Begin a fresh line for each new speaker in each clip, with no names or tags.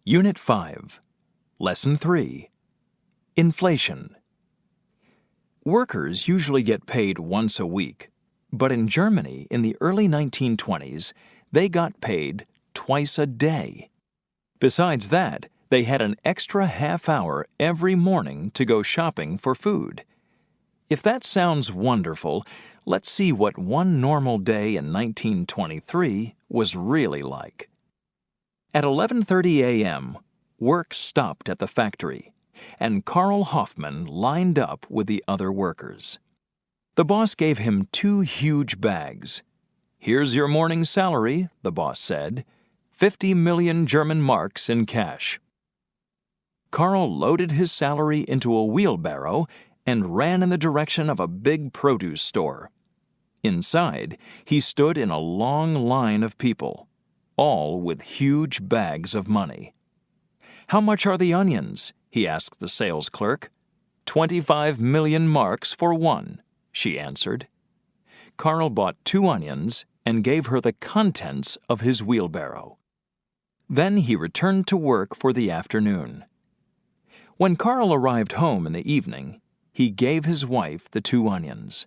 Unit 5, Lesson 3, Inflation. Workers usually get paid once a week, but in Germany in the early 1920s, they got paid twice a day. Besides that, they had an extra half hour every morning to go shopping for food. If that sounds wonderful, let's see what one normal day in 1923 was really like. At 11:30 a.m., work stopped at the factory, and Karl Hoffman lined up with the other workers. The boss gave him 2 huge bags. "Here's your morning salary," the boss said, 50 million German marks in cash. Karl loaded his salary into a wheelbarrow and ran in the direction of a big produce store. Inside, he stood in a long line of people, all with huge bags of money. "How much are the onions?" he asked the sales clerk. 25 million marks for one," she answered. Karl bought 2 onions and gave her the contents of his wheelbarrow. Then he returned to work for the afternoon. When Karl arrived home in the evening, he gave his wife the 2 onions.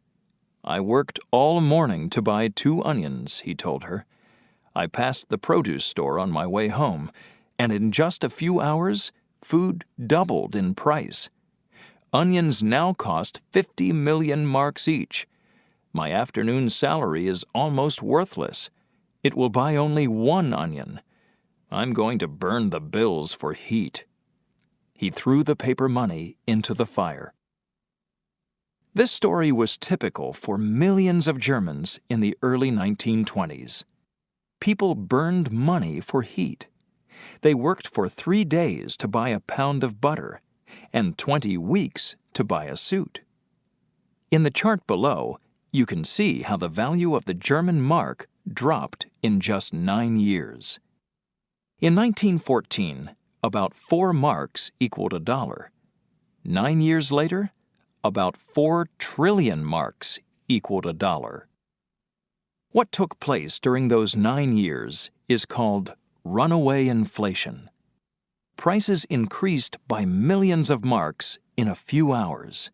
"I worked all morning to buy 2 onions," he told her. "I passed the produce store on my way home, and in just a few hours, food doubled in price. Onions now cost 50 million marks each. My afternoon salary is almost worthless. It will buy only 1 onion. I'm going to burn the bills for heat." He threw the paper money into the fire. This story was typical for millions of Germans in the early 1920s. People burned money for heat. They worked for 3 days to buy a pound of butter and 20 weeks to buy a suit. In the chart below, you can see how the value of the German mark dropped in just 9 years. In 1914, about 4 marks equaled $1. 9 years later, about 4 trillion marks equaled $1. What took place during those 9 years is called runaway inflation. Prices increased by millions of marks in a few hours.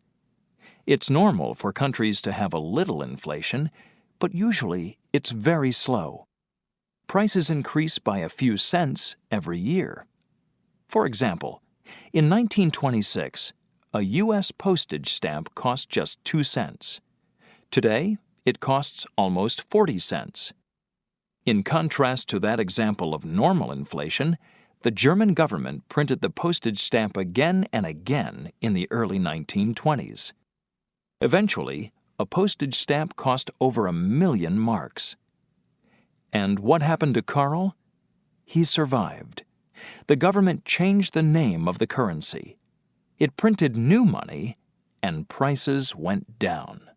It's normal for countries to have a little inflation, but usually it's very slow. Prices increase by a few cents every year. For example, in 1926, a U.S. postage stamp cost just 2 cents. Today, it costs almost 40 cents. In contrast to that example of normal inflation, the German government printed the postage stamp again and again in the early 1920s. Eventually, a postage stamp cost over 1 million marks. And what happened to Karl? He survived. The government changed the name of the currency. It printed new money, and prices went down.